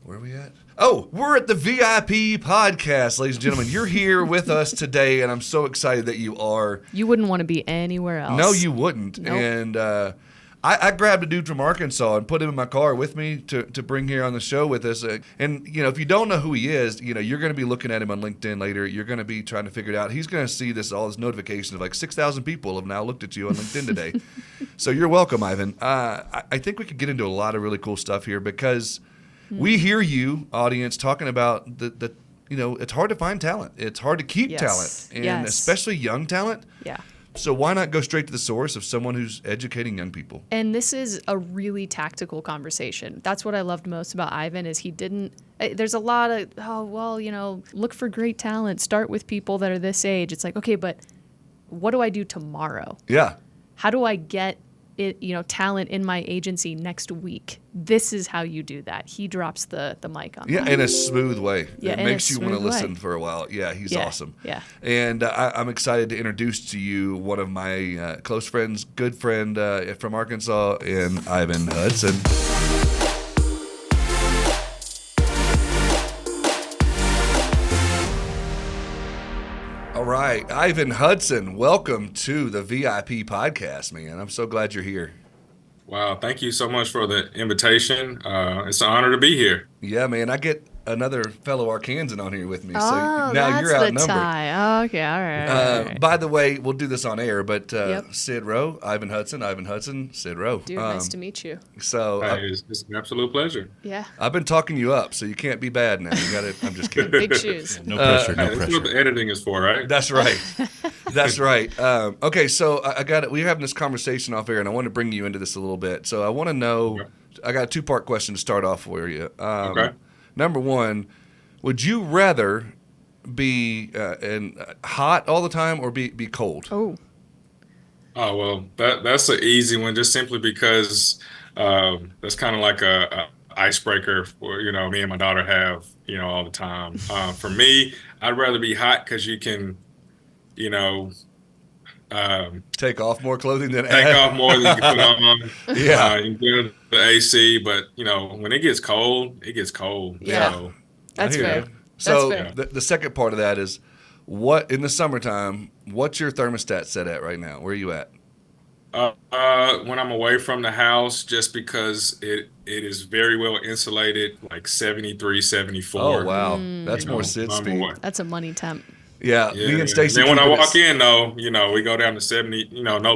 Where are we at? Oh, we're at the VIP podcast, ladies and gentlemen. You're here with us today, and I'm so excited that you are. You wouldn't want to be anywhere else. No, you wouldn't. Nope. And I grabbed a dude from Arkansas and put him in my car with me to bring here on the show with us. And, you know, if you don't know who he is, you know, you're going to be looking at him on LinkedIn later. You're going to be trying to figure it out. He's going to see all this notifications of like 6,000 people have now looked at you on LinkedIn today. So you're welcome, Ivan. I think we could get into a lot of really cool stuff here because we hear you, audience, talking about the you know, it's hard to find talent. It's hard to keep talent, and especially young talent. Yeah. So why not go straight to the source of someone who's educating young people? And this is a really tactical conversation. That's what I loved most about Ivan is he didn't there's a lot of, oh, well, you know, look for great talent. Start with people that are this age. It's like, okay, but what do I do tomorrow? Yeah. How do I get it, you know, talent in my agency next week? This is how you do that. He drops the mic on that. Yeah, in a smooth way. Yeah, it makes you want to listen for a while. Yeah, he's awesome. Yeah. And I'm excited to introduce to you one of my close friends, good friend from Arkansas, and Ivan Hudson. All right, Ivan Hudson, welcome to the VIP podcast, man. I'm so glad you're here. Wow, thank you so much for the invitation. It's an honor to be here. Yeah, man, I get another fellow Arkansan on here with me, so Oh, now you're outnumbered. that's the tie. Oh, okay, all right. By the way, we'll do this on air, but Sid Rowe, Ivan Hudson, Sid Rowe. Dude, nice to meet you. So It's an absolute pleasure. Yeah. I've been talking you up, so you can't be bad now. You got it. I'm just kidding. Big shoes. No pressure, no That's what pressure. the editing is for, right? That's right. That's right. Okay, so I got it. We're having this conversation off air, and I want to bring you into this a little bit. So I want to know. Okay. I got a two-part question to start off for you. Okay. Number one, would you rather be hot all the time or be cold? Oh. Oh, well, that's an easy one just simply because that's kind of like a icebreaker for, you know, me and my daughter have, you know, all the time. For me, I'd rather be hot because you can, you know, Take off more clothing than take off more than you can put on. Yeah. You can get the AC, but, you know, when it gets cold, it gets cold. Yeah. So, That's I hear fair. you. So That's fair. the second part of that is, what in the summertime? What's your thermostat set at right now? Where are you at? when I'm away from the house, just because it is very well insulated, like 73, 74. Oh wow, that's You more know, Sid I'm speed. away. That's a money temp. Yeah, Yeah. me and Stacy. Then when I keep it walk at- in, though, you know, we go down to 70. You know, no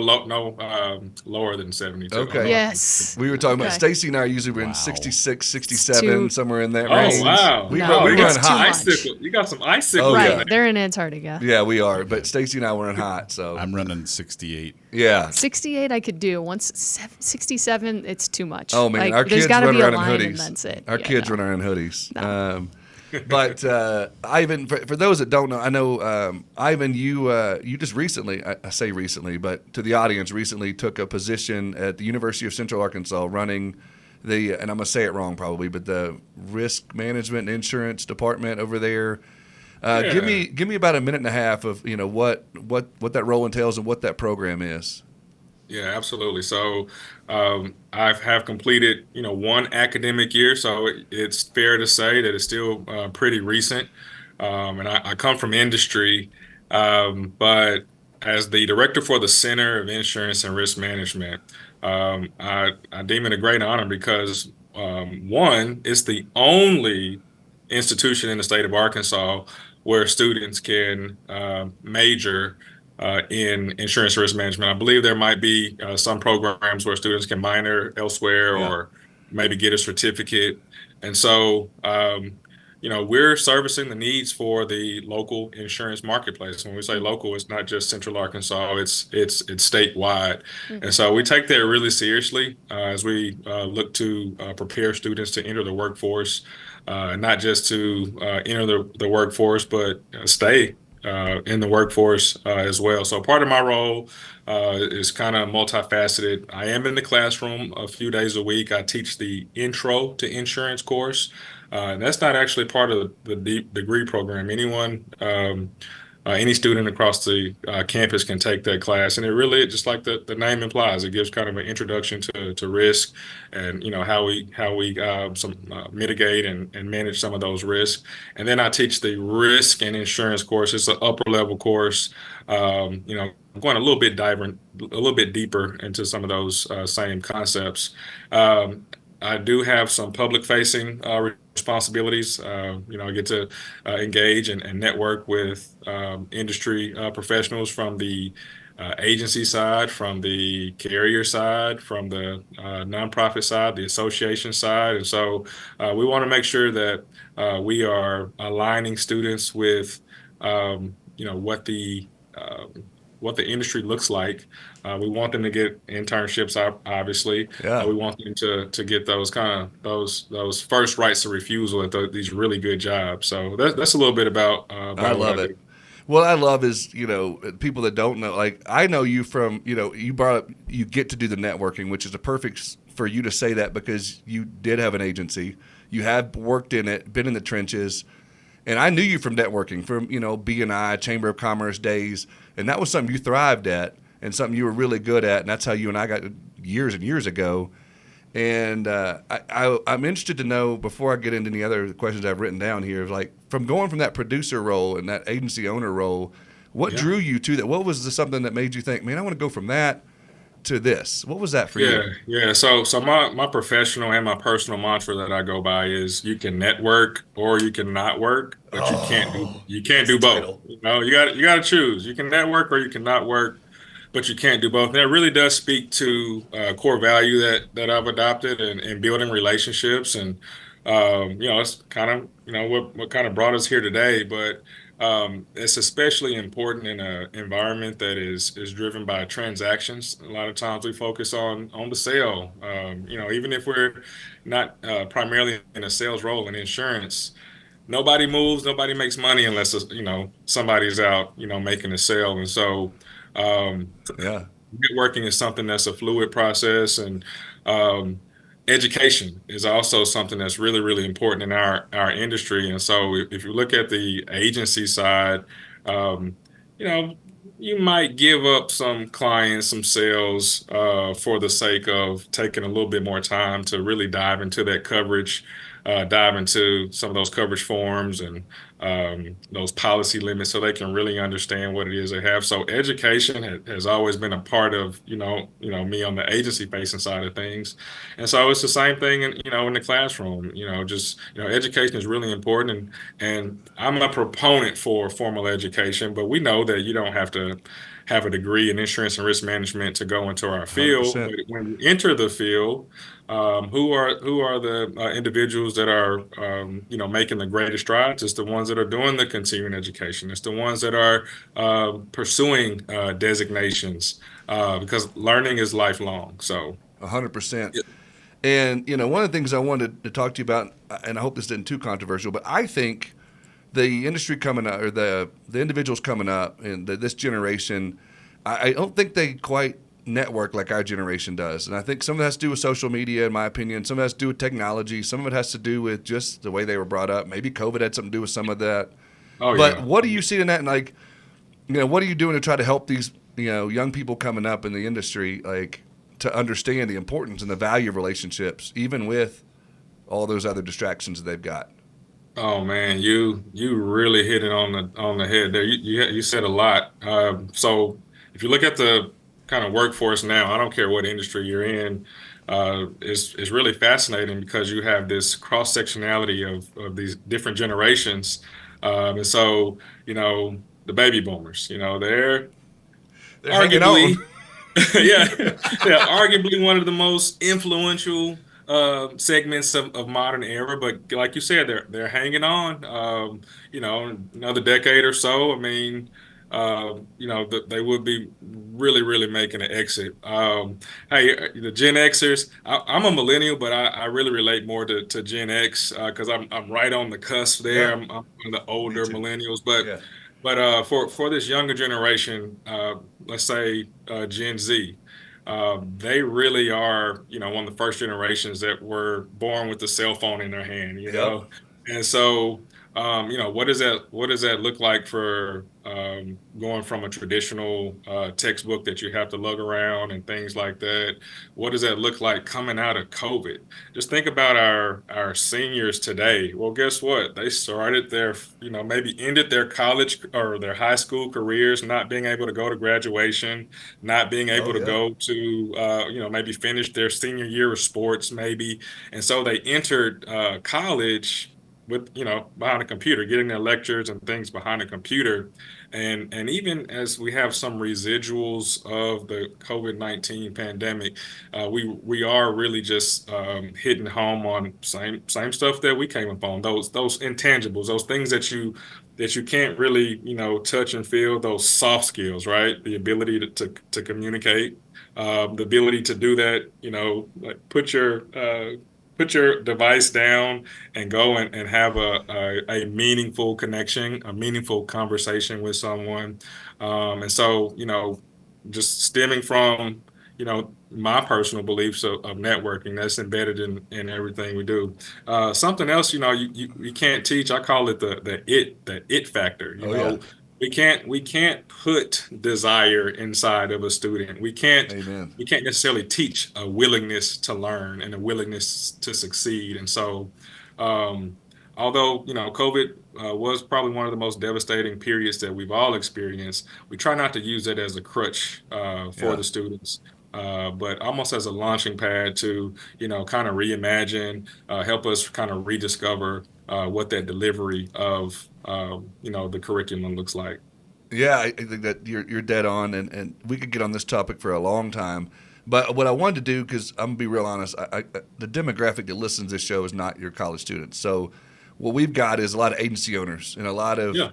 lower than 72. Okay. Yes. We were talking about Okay. Stacy and I are usually in Wow. 66, 67, too- somewhere in that Oh, range. wow. We, No, we it's run too hot. much. Icicle. You got some icicle. Oh, Right. yeah. They're in Antarctica. Yeah, we are. But Stacy and I were in hot, so I'm running 68. yeah. 68 I could do. Once 67, it's too much. Oh man, Like, our there's kids gotta run be a around in line hoodies. and that's it. Our Yeah, kids no. run around in hoodies. No. But Ivan, for those that don't know, I know Ivan, you just recently, I say recently, but to the audience, recently took a position at the University of Central Arkansas running the, and I'm gonna say it wrong probably, but the risk management and insurance department over there. Yeah. Give me about a minute and a half of what that role entails and what that program is. Yeah, absolutely. So I have completed, you know, one academic year, so it's fair to say that it's still pretty recent. And I come from industry, but as the director for the Center of Insurance and Risk Management, I deem it a great honor because one, it's the only institution in the state of Arkansas where students can major in insurance risk management. I believe there might be some programs where students can minor elsewhere or maybe get a certificate. And so, you know, we're servicing the needs for the local insurance marketplace. When we say local, it's not just Central Arkansas, it's statewide. And so we take that really seriously as we look to prepare students to enter the workforce, not just to enter the workforce, but stay in the workforce as well. So part of my role is kind of multifaceted. I am in the classroom a few days a week. I teach the Intro to Insurance course. And that's not actually part of the degree program. Anyone any student across the campus can take that class, and it really, just like the name implies, it gives kind of an introduction to risk, and how we mitigate and manage some of those risks. And then I teach the risk and insurance course. It's an upper level course. Going a little bit deeper into some of those same concepts. Um, I do have some public facing responsibilities. I get to engage and network with industry professionals from the agency side, from the carrier side, from the nonprofit side, the association side. And so we want to make sure that we are aligning students with, what the industry looks like. We want them to get internships, obviously. Yeah, We want them to get those kind of those first rights of refusal at these really good jobs. So that's a little bit I about what I love it. do. What I love is, people that don't know, like I know you from, you brought up, you get to do the networking, which is a perfect for you to say that because you did have an agency. You have worked in it, been in the trenches. And I knew you from networking, from, B&I, Chamber of Commerce days. And that was something you thrived at and something you were really good at. And that's how you and I got years and years ago. And I'm interested to know, before I get into any other questions I've written down here, like from going from that producer role and that agency owner role, what Yeah. drew you to that? What was something that made you think, man, I want to go from that to this? What was that for Yeah, you? yeah. So my professional and my personal mantra that I go by is you can network or you can not work, but Oh, you can't that's the do both. title. You got to choose. You can network or you cannot work, but you can't do both. And that really does speak to core value that I've adopted and building relationships. And it's kind of what kind of brought us here today. But it's especially important in an environment that is driven by transactions. A lot of times we focus on the sale. Even if we're not primarily in a sales role in insurance, nobody moves, nobody makes money unless somebody's out making a sale. And so Yeah, networking is something that's a fluid process, and um, education is also something that's really, really important in our industry. And so, if you look at the agency side, um, you know, you might give up some clients, some sales, for the sake of taking a little bit more time to really dive into that coverage, dive into some of those coverage forms and those policy limits so they can really understand what it is they have. So education has always been a part of, me on the agency facing side of things. And so it's the same thing in the classroom, just, education is really important. And I'm a proponent for formal education, but we know that you don't have to have a degree in insurance and risk management to go into our field. 100%. But when you enter the field, who are the individuals that are making the greatest strides? It's the ones that are doing the continuing education. It's the ones that are pursuing designations because learning is lifelong. So 100%. yeah, And, one of the things I wanted to talk to you about, and I hope this isn't too controversial, but I think the industry coming up, or the individuals coming up, and this generation, I don't think they quite network like our generation does. And I think some of it has to do with social media, in my opinion. Some of it has to do with technology. Some of it has to do with just the way they were brought up. Maybe COVID had something to do with some of that. oh But yeah. what do you see in that? And like, what are you doing to try to help these, young people coming up in the industry, like, to understand the importance and the value of relationships, even with all those other distractions that they've got? Oh man, you really hit it on the head there. You said a lot. So if you look at the kind of workforce now, I don't care what industry you're in, it's really fascinating because you have this cross sectionality of these different generations, and so the baby boomers, they're They're hanging on. arguably yeah, yeah, arguably one of the most influential segments of modern era. But like you said, they're hanging on. Another decade or so. I mean, they would be really, really making an exit. Hey, the Gen Xers. I'm a millennial, but I really relate more to Gen X because I'm right on the cusp there. Yeah, I'm one of the me older too. millennials, but. Yeah. For this younger generation, let's say Gen Z, they really are, one of the first generations that were born with the cell phone in their hand. Yep. And so, what does that look like for going from a traditional textbook that you have to lug around and things like that? What does that look like coming out of COVID? Just think about our seniors today. Well, guess what? They started their, maybe ended their college or their high school careers, not being able to go to graduation, not being Oh able to yeah. go to, maybe finish their senior year of sports, maybe. And so they entered college with behind a computer, getting their lectures and things behind a computer. And even as we have some residuals of the COVID-19 pandemic, we are really just hitting home on same stuff that we came upon, those intangibles, those things that you can't really touch and feel, those soft skills, right? The ability to communicate, the ability to do that, like put your device down and go and have a meaningful connection, a meaningful conversation with someone. And so, just stemming from, my personal beliefs of networking that's embedded in everything we do. Something else, you can't teach. I call it the it factor. Oh yeah. We can't put desire inside of a student. Amen. We can't necessarily teach a willingness to learn and a willingness to succeed. And so, um, although COVID was probably one of the most devastating periods that we've all experienced, we try not to use it as a crutch for Yeah. the students. But almost as a launching pad to, kind of reimagine, help us kind of rediscover what that delivery of, the curriculum looks like. Yeah, I think that you're dead on, and we could get on this topic for a long time. But what I wanted to do, because I'm gonna be real honest, the demographic that listens to this show is not your college students. So what we've got is a lot of agency owners and a lot of Yeah.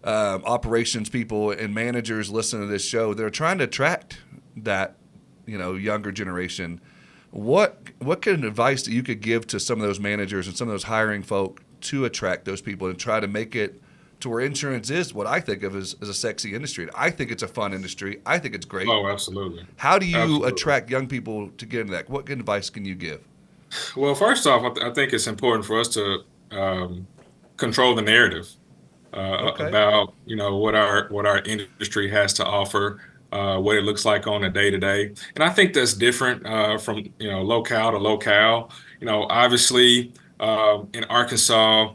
operations people and managers listening to this show. They're trying to attract that younger generation. What kind of advice that you could give to some of those managers and some of those hiring folk to attract those people and try to make it to where insurance is what I think of as a sexy industry. I think it's a fun industry. I think it's great. Oh, absolutely. How do you Absolutely. attract young people to get into that? What kind of advice can you give? Well, first off, I think it's important for us to control the narrative Okay. about what our industry has to offer, what it looks like on a day to day, and I think that's different from locale to locale. Obviously, in Arkansas,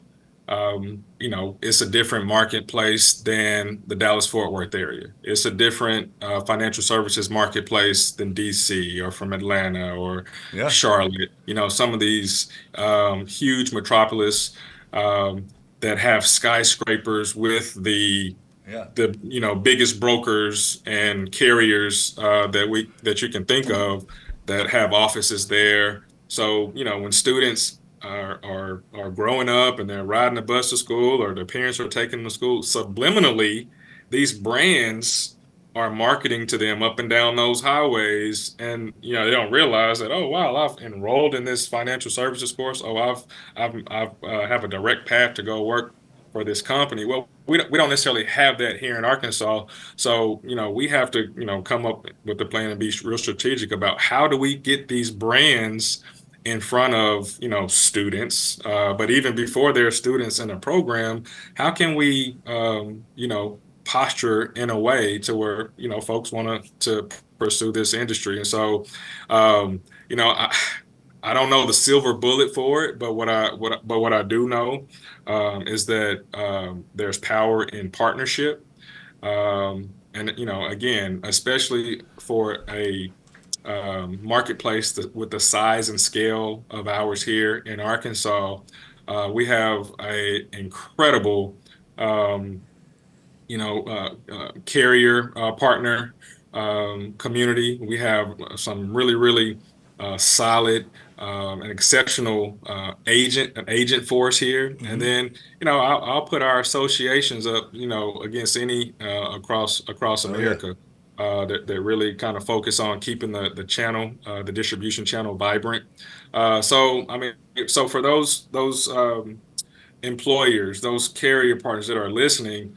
it's a different marketplace than the Dallas Fort Worth area. It's a different financial services marketplace than DC or from Atlanta or Yeah. Charlotte. Some of these huge metropolis um, that have skyscrapers with Yeah. the biggest brokers and carriers that you can think of that have offices there. So when students are growing up and they're riding the bus to school or their parents are taking them to school, subliminally these brands are marketing to them up and down those highways, and they don't realize that, oh wow, I've enrolled in this financial services course. Oh, I've have a direct path to go work for this company. Well, we don't necessarily have that here in Arkansas. So, we have to, come up with a plan and be real strategic about how do we get these brands in front of, students. But even before they're students in a program, how can we, posture in a way to where, folks want to pursue this industry? And so, um, you know, I, I don't know the silver bullet for it, but what I do know is that there's power in partnership, and again, especially for a marketplace with the size and scale of ours here in Arkansas, we have a incredible um, carrier partner community. We have some really solid and exceptional an agent force here. And Hmm. then, I'll put our associations up, against any across Oh yeah. America that really kind of focus on keeping the channel, the distribution channel vibrant. So, I mean, so for those employers, those carrier partners that are listening,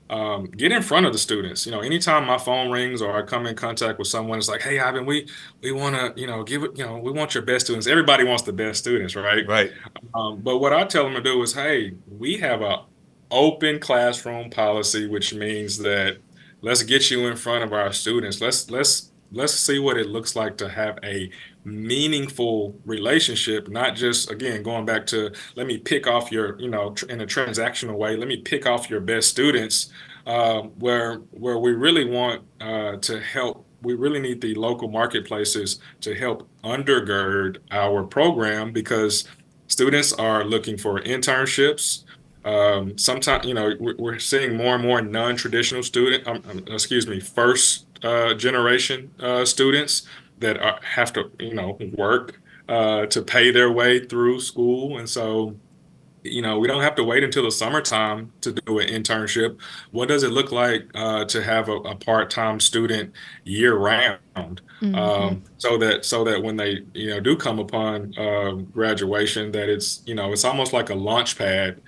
get in front of the students. Anytime my phone rings or I come in contact with someone, it's like, hey, Ivan, we want to, give it, we want your best students. Everybody wants the best students, right? Right. But what I tell them to do is, hey, we have a open classroom policy, which means that let's get you in front of our students. Let's see what it looks like to have a meaningful relationship, not just, again, going back to let me pick off your, in a transactional way, let me pick off your best students, where we really want to help. We really need the local marketplaces to help undergird our program because students are looking for internships. Sometimes, we're seeing more and more non-traditional excuse me, first generation students that have to, work to pay their way through school. And so, we don't have to wait until the summertime to do an internship. What does it look like to have a part-time student year round? Mm-hmm. So that when they do come upon graduation, that it's almost like a launch pad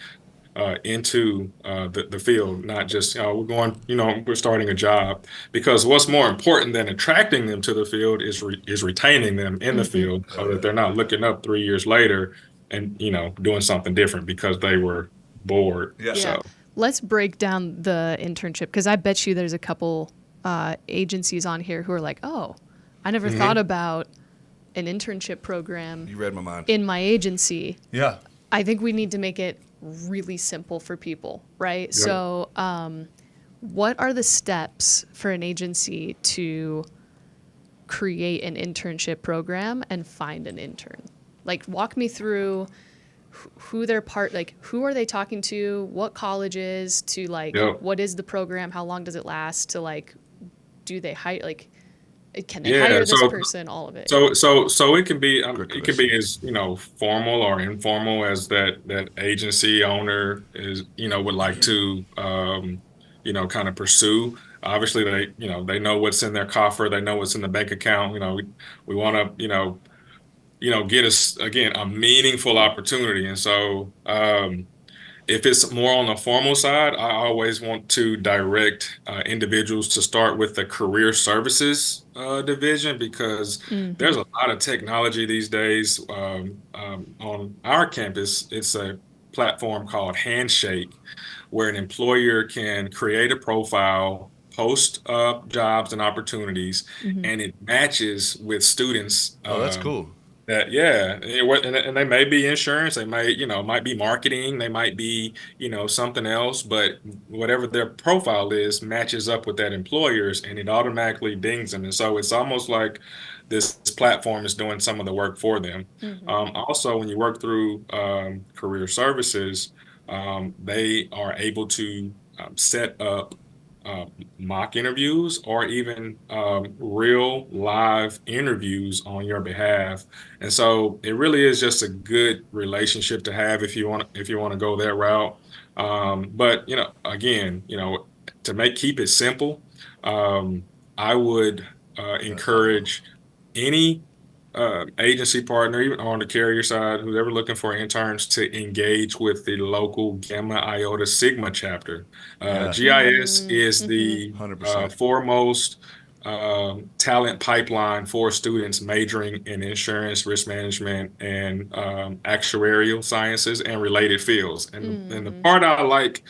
into the field, not just we're starting a job. Because what's more important than attracting them to the field is retaining them in the Mm-hmm. field so that they're not looking up 3 years later and doing something different because they were bored. Yeah. Yeah. Let's break down the internship because I bet you there's a couple agencies on here who are like, oh, I never thought about an internship program You read my mind. in my agency. Yeah. I think we need to make it really simple for people, right? Yeah. So, what are the steps for an agency to create an internship program and find an intern? Like, walk me through who they're who are they talking to, what colleges, to Yeah. what is the program, how long does it last, to do they hire, can they Yeah, hire this so person, all of it. so it can be Great it can question. be as formal or informal as that agency owner is would like to kind of pursue. Obviously, they know what's in their coffer, they know what's in the bank account. We want to get us again a meaningful opportunity, and so if it's more on the formal side, I always want to direct individuals to start with the career services division because Mm-hmm. there's a lot of technology these days. On our campus, it's a platform called Handshake, where an employer can create a profile, post jobs and opportunities, Mm-hmm. and it matches with students. Oh, that's cool. Yeah, and they may be insurance, they may, might be marketing, they might be, something else, but whatever their profile is matches up with that employer's and it automatically dings them. And so it's almost like this platform is doing some of the work for them. Mm-hmm. Also, when you work through career services, they are able to set up uh, mock interviews or even real live interviews on your behalf. And so it really is just a good relationship to have if you want to go that route. But again, to keep it simple, I would That's thoughtful. encourage any agency partner, even on the carrier side, who's ever looking for interns, to engage with the local Gamma Iota Sigma chapter. Yeah. GIS is Mm-hmm. the 100%. foremost talent pipeline for students majoring in insurance, risk management, and actuarial sciences and related fields. And the Mm-hmm. part I like,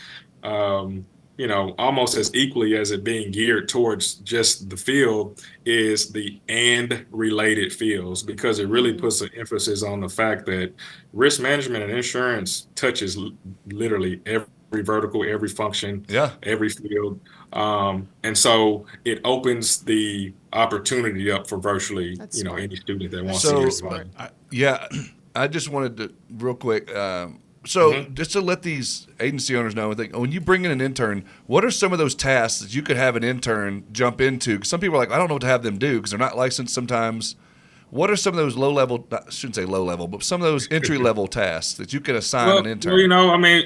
almost as equally as it being geared towards just the field is the and related fields because it really Mm-hmm. puts an emphasis on the fact that risk management and insurance touches literally every vertical, every function, Yeah. every field. And so it opens the opportunity up for virtually, That's smart. any student that That's wants to super get So, smart. involved. yeah, I just wanted to real quick. So, Mhm. just to let these agency owners know, when you bring in an intern, what are some of those tasks that you could have an intern jump into? 'Cause some people are like, I don't know what to have them do because they're not licensed sometimes. What are some of those low level? I shouldn't say low level, but some of those entry level tasks that you can assign an Well, intern? I mean,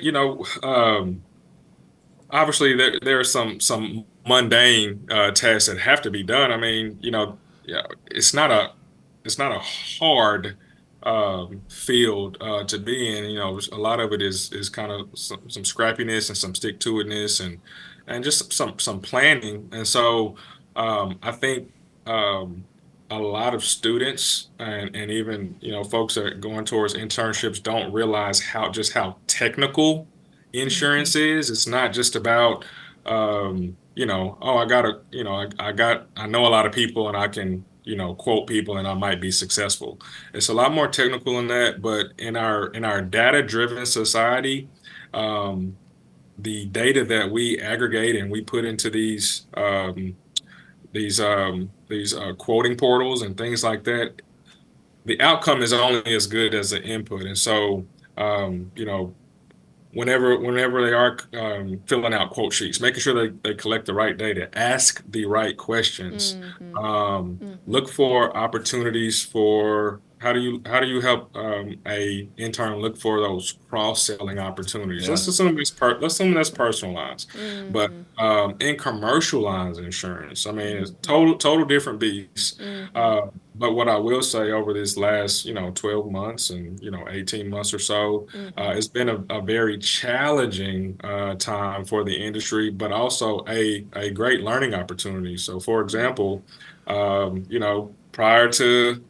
obviously there are some mundane tasks that have to be done. I mean, yeah, it's not a hard field to be in. A lot of it is kind of some scrappiness and some stick to itness and just some planning. And so I think a lot of students and even folks that are going towards internships don't realize how technical Mm-hmm. insurance is. It's not just about oh, I got a I know a lot of people and I can quote people and I might be successful. It's a lot more technical than that, but in our data-driven society, um, the data that we aggregate and we put into these quoting portals and things like that, the outcome is only as good as the input. And so, whenever they are filling out quote sheets, making sure they collect the right data, ask the right questions, Mm-hmm. Mm-hmm. look for opportunities for how do you help a intern look for those cross-selling opportunities. Yeah. Let's assume that's personalized, but Mm-hmm. in commercial lines insurance, I mean, it's Mm-hmm. total different beast. Mm-hmm. But what I will say over this last 12 months and 18 months or so, Mm-hmm. it's been a very challenging time for the industry, but also a great learning opportunity. So, for example, prior to,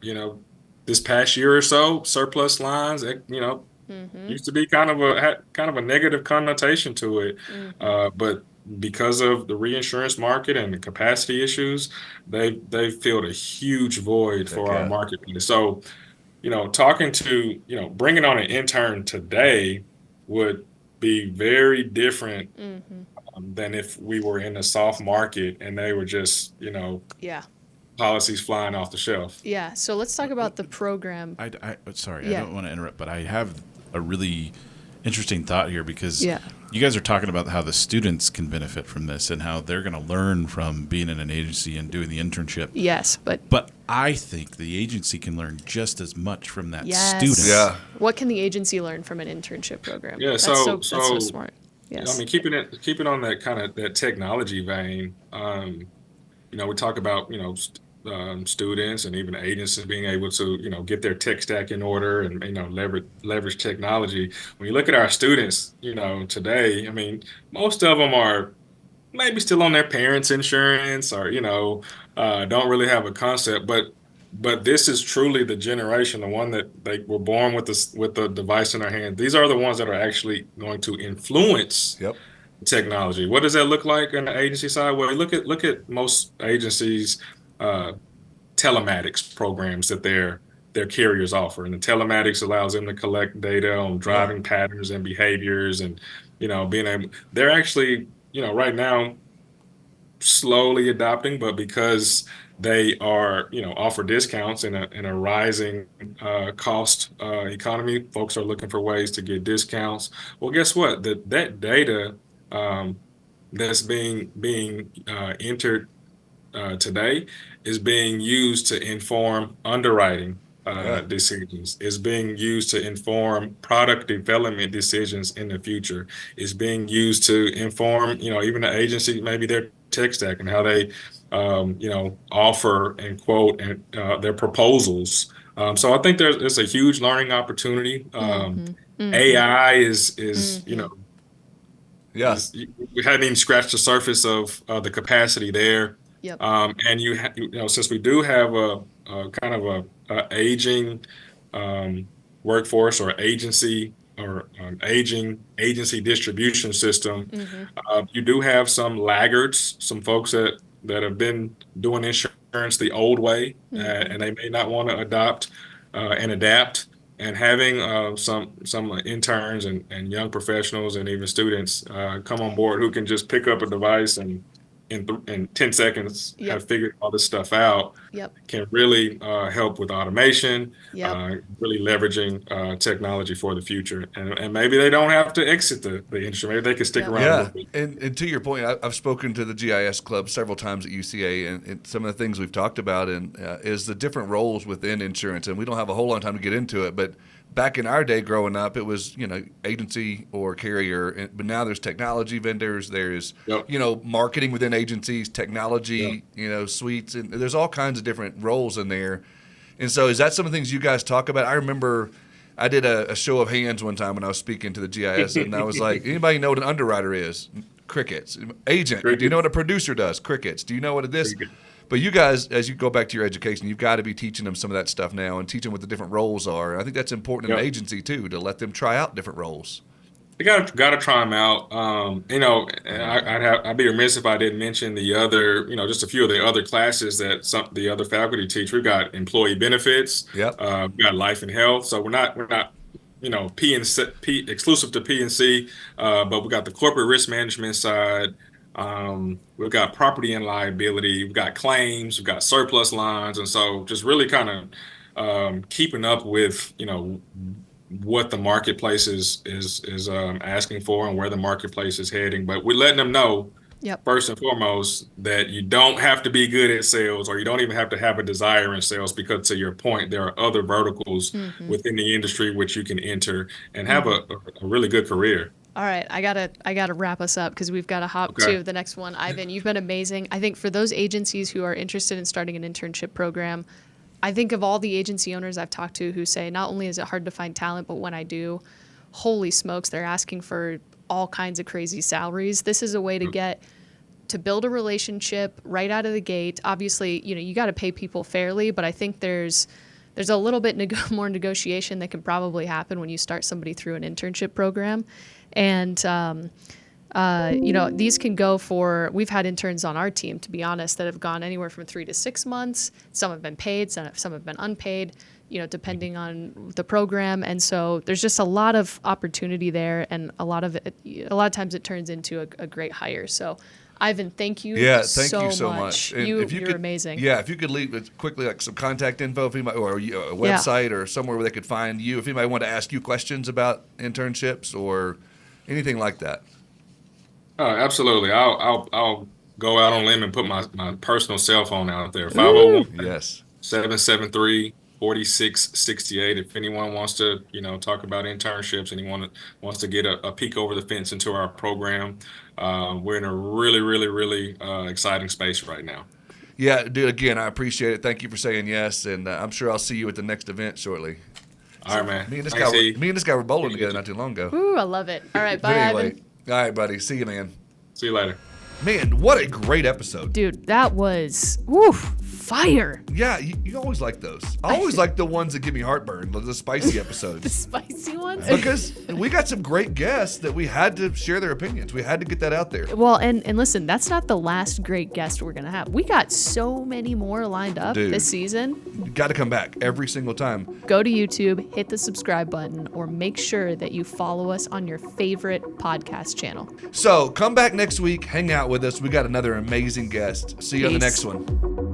you know, this past year or so, surplus lines, Mm-hmm. used to be kind of a negative connotation to it. Mm-hmm. But because of the reinsurance market and the capacity issues, they filled a huge void Heck for our yeah. marketplace. So, talking to, bringing on an intern today would be very different Mm-hmm. than if we were in a soft market and they were just, Yeah. policies flying off the shelf. Yeah. So let's talk about the program. Sorry, I Yeah. don't want to interrupt, but I have a really interesting thought here because Yeah. you guys are talking about how the students can benefit from this and how they're going to learn from being in an agency and doing the internship. Yes, but But I think the agency can learn just as much from that yes. student. Yeah. What can the agency learn from an internship program? Yeah, That's so smart. I Yes. mean, keeping on that kind of that technology vein, we talk about, students and even agencies being able to, get their tech stack in order and, leverage technology. When you look at our students, today, I mean, most of them are maybe still on their parents' insurance or, don't really have a concept, but this is truly the generation, the one that they were born with the device in their hand. These are the ones that are actually going to influence Yep. technology. What does that look like on the agency side? Well, look at most agencies' uh, telematics programs that their carriers offer, and the telematics allows them to collect data on Yeah. driving patterns and behaviors, and being able. They're actually right now slowly adopting, but because they are, offer discounts in a rising cost economy, folks are looking for ways to get discounts. Well, guess what? That data um, that's being entered today is being used to inform underwriting Yeah. decisions, is being used to inform product development decisions in the future, is being used to inform, even the agency, maybe their tech stack and how they, offer and quote and their proposals. So I think it's a huge learning opportunity. Mm-hmm. Mm-hmm. AI is Mm-hmm. Yeah. we hadn't even scratched the surface of the capacity there. Yep. And since we do have a kind of a aging um, workforce or agency or aging agency distribution system, Mm-hmm. you do have some laggards, some folks that have been doing insurance the old way, Mm-hmm. and they may not want to adopt and adapt. And having some interns and young professionals and even students come on board who can just pick up a device and in 10 seconds Yep. have figured all this stuff out Yep. can really help with automation, Yep. really leveraging technology for the future. And maybe they don't have to exit the industry. Maybe they can stick Yep. around a Yeah, little bit. and to your point, I've spoken to the GIS club several times at UCA, and some of the things we've talked about is the different roles within insurance, and we don't have a whole lot of time to get into it, but back in our day growing up, it was agency or carrier, but now there's technology vendors, there's Yep. marketing within agencies, Yep. technology suites, and there's all kinds of different roles in there. And so is that some of the things you guys talk about? I remember I did a show of hands one time when I was speaking to the GIS, and I was like, anybody know what an underwriter is? Crickets. Agent. Do you know what a producer does? Crickets. Do you know what this? But you guys, as you go back to your education, you've got to be teaching them some of that stuff now and teach them what the different roles are. I think that's important in an agency too, to let them try out different roles. You got to try them out. I'd be remiss if I didn't mention the other, just a few of the other classes that the other faculty teach. We've got employee benefits. Yep. We've got life and health. So we're not P exclusive to P&C, but we've got the corporate risk management side. We've got property and liability. We've got claims. We've got surplus lines, and so just really kind of keeping up with what the marketplace is asking for and where the marketplace is heading. But we're letting them know, first and foremost, that you don't have to be good at sales, or you don't even have to have a desire in sales, because to your point, there are other verticals within the industry which you can enter and have a really good career. All right, I gotta wrap us up because we've got to hop to the next one. Ivan, you've been amazing. I think for those agencies who are interested in starting an internship program, I think of all the agency owners I've talked to who say not only is it hard to find talent, but when I do, holy smokes, they're asking for all kinds of crazy salaries. This is a way to build a relationship right out of the gate. Obviously, you got to pay people fairly, but I think there's a little bit more negotiation that can probably happen when you start somebody through an internship program. And, these can go for, we've had interns on our team, to be honest, that have gone anywhere from 3 to 6 months. Some have been paid, some have been unpaid, depending on the program. And so there's just a lot of opportunity there, and a lot of times it turns into a great hire. So Ivan, thank you thank you so much. And you're amazing. Yeah, if you could leave quickly some contact info, if anybody, or a website or somewhere where they could find you, if anybody wanted to ask you questions about internships or anything like that. Absolutely. I'll go out on a limb and put my personal cell phone out there. 501-773-4668. If anyone wants to, talk about internships, anyone wants to get a peek over the fence into our program, we're in a really, really, really exciting space right now. Yeah, dude, again, I appreciate it. Thank you for saying yes, and I'm sure I'll see you at the next event shortly. All right, man. Me and this guy were bowling together not too long ago. Ooh, I love it. All right, bye, Ivan. All right, buddy. See you, man. See you later. Man, what a great episode. Dude, that was fire. Yeah, you always like those. I always like the ones that give me heartburn, the spicy episodes. The spicy ones? Because we got some great guests that we had to share their opinions. We had to get that out there. Well, and listen, that's not the last great guest we're going to have. We got so many more lined up this season. You got to come back every single time. Go to YouTube, hit the subscribe button, or make sure that you follow us on your favorite podcast channel. So come back next week, hang out with us. We got another amazing guest. See you on the next one.